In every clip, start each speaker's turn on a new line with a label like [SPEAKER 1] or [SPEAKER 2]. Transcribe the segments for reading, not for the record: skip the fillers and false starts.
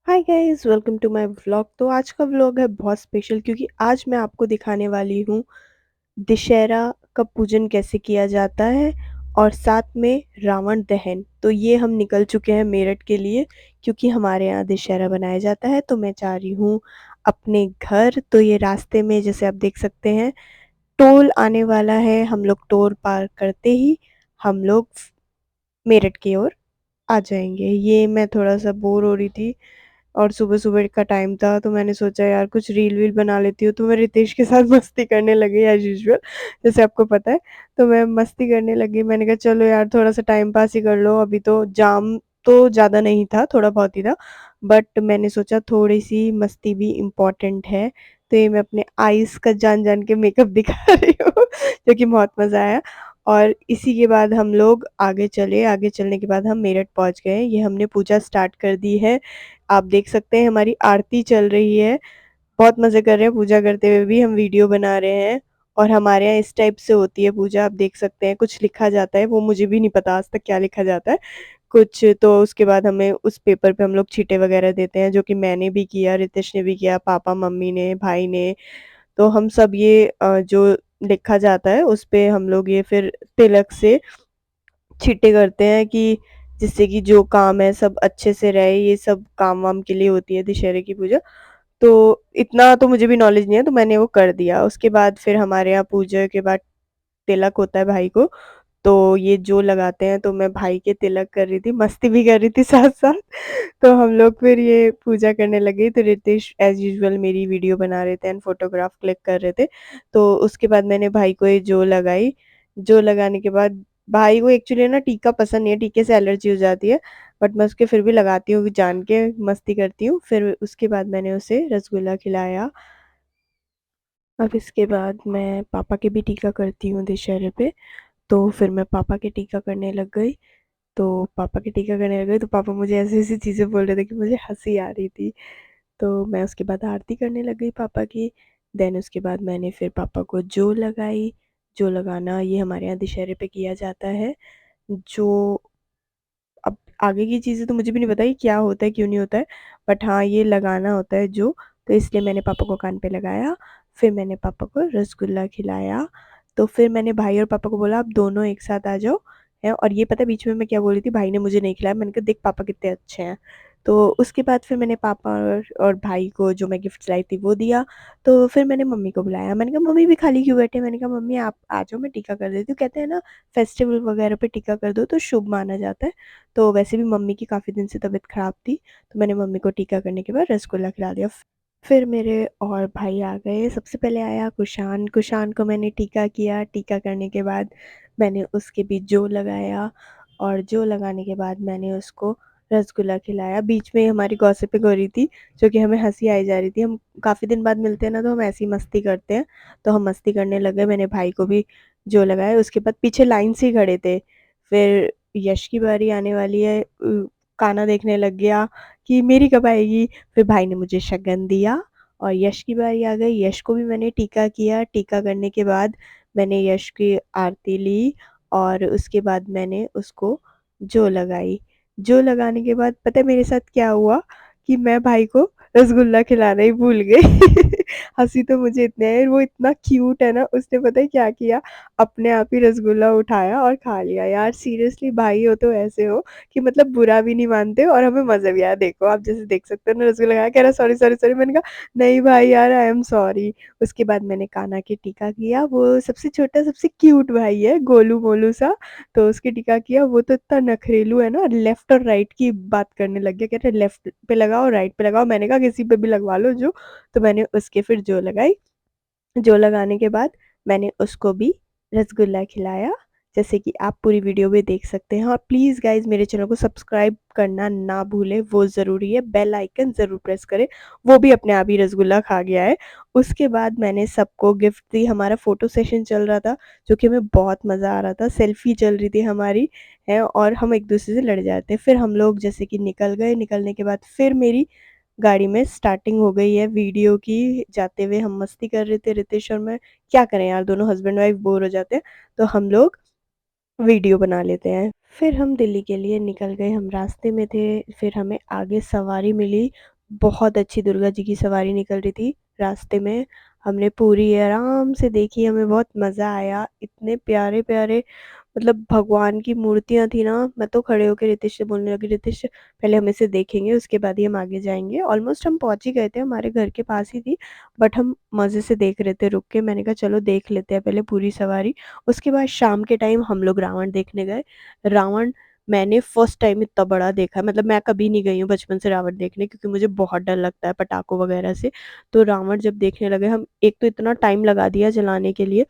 [SPEAKER 1] Hi guys welcome to my vlog. तो आज का व्लॉग है बहुत स्पेशल क्योंकि आज मैं आपको दिखाने वाली हूँ दशहरा का पूजन कैसे किया जाता है और साथ में रावण दहन। तो ये हम निकल चुके हैं मेरठ के लिए क्योंकि हमारे यहाँ दशहरा बनाया जाता है। तो मैं जा रही हूँ अपने घर। तो ये रास्ते में जैसे आप देख सकते हैं टोल आने वाला है। हम लोग टोल पार करते ही हम लोग मेरठ की ओर आ जाएंगे। ये मैं थोड़ा सा बोर हो रही थी और सुबह-सुबह का टाइम था तो मैंने सोचा यार कुछ रील-वील बना लेती हूँ, तो मैं रितेश के साथ मस्ती करने लगी एज़ यूजुअल, जैसे आपको पता है। तो मैं मस्ती करने लगी, मैंने कहा चलो यार थोड़ा-सा टाइम पास ही कर लो, अभी तो जाम तो ज़्यादा नहीं था, थोड़ा बहुत ही था। बट मैंने सोचा थोड़ी-सी मस्ती भी इम्पोर्टेंट है, तो ये मैं अपने आइज़ का जान-जान के मेकअप दिखा रही हूँ जो कि बहुत मज़ा आया। और इसी के बाद हम लोग आगे चले, आगे चलने के बाद हम मेरठ पहुँच गए। ये हमने पूजा स्टार्ट कर दी है। आप देख सकते हैं हमारी आरती चल रही है। बहुत मज़े कर रहे हैं पूजा करते हुए भी, हम वीडियो बना रहे हैं और हमारे यहाँ इस टाइप से होती है पूजा। आप देख सकते हैं कुछ लिखा जाता है, वो मुझे भी नहीं पता आज तक क्या लिखा जाता है। कुछ तो उसके बाद हमें उस पेपर पे हम लोग छींटे वग़ैरह देते हैं, जो कि मैंने भी किया, रितेश ने भी किया, पापा, मम्मी ने, भाई ने। तो हम सब ये जो लिखा जाता है उस पे हम लोग ये फिर तिलक से छींटे करते हैं कि जिससे कि जो काम है सब अच्छे से रहे। ये सब काम-वाम के लिए होती है दशहरे की पूजा। तो इतना तो मुझे भी नॉलेज नहीं है तो मैंने वो कर दिया। उसके बाद फिर हमारे यहाँ पूजा के बाद तिलक होता है भाई को, तो ये जो लगाते हैं तो मैं भाई के तिलक कर रही थी, मस्ती भी कर रही थी साथ-साथ। तो हम लोग फिर ये पूजा करने लगे तो रितेश एज़ यूजुअल मेरी वीडियो बना रहे थे एंड फ़ोटोग्राफ क्लिक कर रहे थे। तो उसके बाद मैंने भाई को ये जो लगाई, जो लगाने के बाद भाई को एक्चुअली ना टीका पसंद नहीं है, टीके से एलर्जी हो जाती है, बट मैं उसके फिर भी लगाती हूँ जान के, मस्ती करती हूँ। फिर उसके बाद मैंने उसे रसगुल्ला खिलाया। अब इसके बाद मैं पापा के भी टीका करती हूँ दशहरे पे, तो फिर मैं पापा के टीका करने लग गई। तो पापा के टीका करने लग गई तो पापा मुझे ऐसी-ऐसी चीज़ें बोल रहे थे कि मुझे हँसी आ रही थी। तो मैं उसके बाद आरती करने लग गई पापा की। देन उसके बाद मैंने फिर पापा को जो लगाई, जो लगाना ये हमारे यहाँ दशहरे पे किया जाता है। जो अब आगे की चीज़ें तो मुझे भी नहीं पता ये क्या होता है, क्यों नहीं होता है, बट हाँ, ये लगाना होता है जो, तो इसलिए मैंने पापा को कान पे लगाया, फिर मैंने पापा को रसगुल्ला खिलाया, तो फिर मैंने भाई और पापा को बोला आप दोनों एक साथ आ जाओ, हैं। और ये पता है बीच में मैं क्या बोल रही थी, भाई ने मुझे नहीं खिलाया, मैंने कहा देख पापा कितने अच्छे हैं। तो उसके बाद फिर मैंने पापा और भाई को जो मैं गिफ्ट्स लाई थी वो दिया, तो फिर मैंने मम्मी को बुलाया, मैंने कहा मम्मी भी खाली क्यों बैठे हैं? मैंने कहा मम्मी आप आ जाओ मैं टीका कर देती हूँ। कहते हैं ना फेस्टिवल वगैरह पे टीका कर दो तो शुभ माना जाता है। तो वैसे भी मम्मी की काफ़ी दिन से तबीयत ख़राब थी, तो मैंने मम्मी को टीका करने के बाद रसगुल्ला खिला दिया। फिर मेरे और भाई आ गए, सबसे पहले आया कुशान, कुशान को मैंने टीका किया, टीका करने के बाद मैंने उसके भी जो लगाया और जो लगाने के बाद मैंने उसको रसगुल्ला खिलाया। बीच में हमारी गॉसिपिंग हो रही थी, जो कि हमें हँसी आई जा रही थी। हम काफ़ी दिन बाद मिलते हैं ना, तो हम ऐसी मस्ती करते हैं, तो हम मस्ती करने लगे। मैंने भाई को भी जो लगाया, उसके बाद पीछे लाइन से ही खड़े थे। फिर यश की बारी आने वाली है, खाना देखने लग गया कि मेरी कब आएगी? फिर भाई ने मुझे शगन दिया और यश की बारी आ गई, यश को भी मैंने टीका किया, टीका करने के बाद मैंने यश की आरती ली और उसके बाद मैंने उसको जो लगाई। जो लगाने के बाद पता है मेरे साथ क्या हुआ कि मैं भाई को रसगुल्ला खिलाना ही भूल गई। हँसी तो मुझे इतनी आई, वो इतना क्यूट है ना, उसने पता है क्या किया? अपने आप ही रसगुल्ला उठाया और खा लिया। यार सीरियसली भाई हो तो ऐसे हो कि मतलब बुरा भी नहीं मानते और हमें मज़ा भी आया। देखो आप जैसे देख सकते हो ना, रसगुल्ला खाया, कह रहा सॉरी, सॉरी, सॉरी। मैंने कहा नहीं भाई यार आई एम सॉरी। उसके बाद मैंने कान्हा के टीका किया, वो सबसे छोटा सबसे क्यूट भाई है, गोलू-मोलू सा, तो उसके टीका किया। वो तो इतना नखरेलू है ना, लेफ्ट और राइट की बात करने लग गया, कह रहा लेफ्ट पे लगाओ, राइट पे लगाओ। मैंने कहा किसी पे भी लगवा लो जो, तो मैंने उसके फिर जो लगाई। जो लगाने के बाद मैंने उसको भी रसगुल्ला खिलाया, जैसे कि आप पूरी वीडियो में देख सकते हैं। और प्लीज़ गाइज़ मेरे चैनल को सब्सक्राइब करना ना भूलें, वो ज़रूरी है। बेल आइकन ज़रूर प्रेस करें, वो भी अपने आप ही रसगुल्ला खा गया है। उसके बाद मैंने सबको गिफ्ट दी, हमारा फ़ोटो सेशन चल रहा था, जो कि हमें बहुत मज़ा आ रहा था। सेल्फ़ी चल रही थी हमारी, हैं, और हम एक-दूसरे से लड़ जाते। फिर हम लोग जैसे कि निकल गए, निकलने के बाद फिर मेरी गाड़ी में स्टार्टिंग हो गई है वीडियो की, जाते हुए हम मस्ती कर रहे थे रितेश और मैं। क्या करें यार, दोनों हस्बैंड वाइफ बोर हो जाते हैं, तो हम लोग वीडियो बना लेते हैं। फिर हम दिल्ली के लिए निकल गए, हम रास्ते में थे, फिर हमें आगे सवारी मिली, बहुत अच्छी दुर्गा जी की सवारी निकल रही थी। रास्ते में हमने पूरी आराम से देखी, हमें बहुत मज़ा आया। इतने प्यारे-प्यारे मतलब भगवान की मूर्तियाँ थी ना, मैं तो खड़े होके रितेश से बोलने लगी, "रितेश पहले हम इसे देखेंगे उसके बाद ही हम आगे जाएँगे।" ऑलमोस्ट हम पहुँच ही गए थे, हमारे घर के पास ही थी, बट हम मज़े से देख रहे थे रुक के। मैंने कहा चलो देख लेते हैं पहले पूरी सवारी। उसके बाद शाम के टाइम हम लोग रावण देखने गए। रावण मैंने फर्स्ट टाइम इतना बड़ा देखा है, मतलब मैं कभी नहीं गई हूँ बचपन से रावण देखने, क्योंकि मुझे बहुत डर लगता है पटाखों वगैरह से। तो रावण जब देखने लगे हम, एक तो इतना टाइम लगा दिया जलाने के लिए,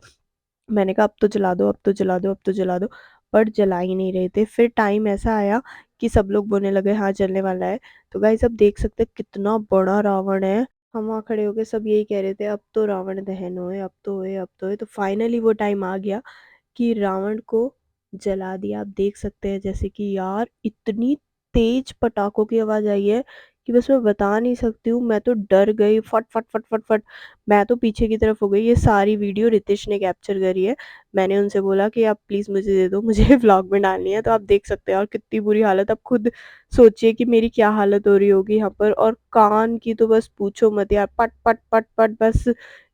[SPEAKER 1] मैंने कहा अब तो जला दो, अब तो जला दो, अब तो जला दो, बट जला ही नहीं रहे थे। फिर टाइम ऐसा आया कि सब लोग बोलने लगे हाँ जलने वाला है। तो गाइस अब देख सकते हैं कितना बड़ा रावण है। हम वहाँ खड़े होके सब यही कह रहे थे अब तो रावण दहन होए, अब तो होए, अब तो होए। तो फाइनली वो टाइम आ गया कि रावण को जला दिया। आप देख सकते हैं जैसे कि यार इतनी तेज पटाखों की आवाज़ आई है कि बस मैं बता नहीं सकती हूँ। मैं तो डर गई, फट फट फट फट फट। मैं तो पीछे की तरफ हो गई। ये सारी वीडियो रितेश ने कैप्चर करी है। मैंने उनसे बोला कि आप प्लीज़ मुझे दे दो, मुझे व्लॉग में डालनी है। तो आप देख सकते हैं और कितनी बुरी हालत, आप खुद सोचिए कि मेरी क्या हालत हो रही होगी यहाँ पर। और कान की तो बस पूछो मत यार, पट पट पट पट बस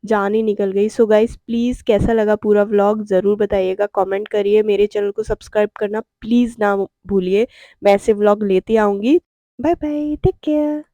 [SPEAKER 1] जान ही निकल गई। सो गाइस प्लीज़ कैसा लगा पूरा व्लॉग ज़रूर बताइएगा, कमेंट करिए, मेरे चैनल को सब्सक्राइब करना प्लीज़ ना भूलिए। मैं ऐसे व्लॉग लेती आऊँगी। Bye bye, take care.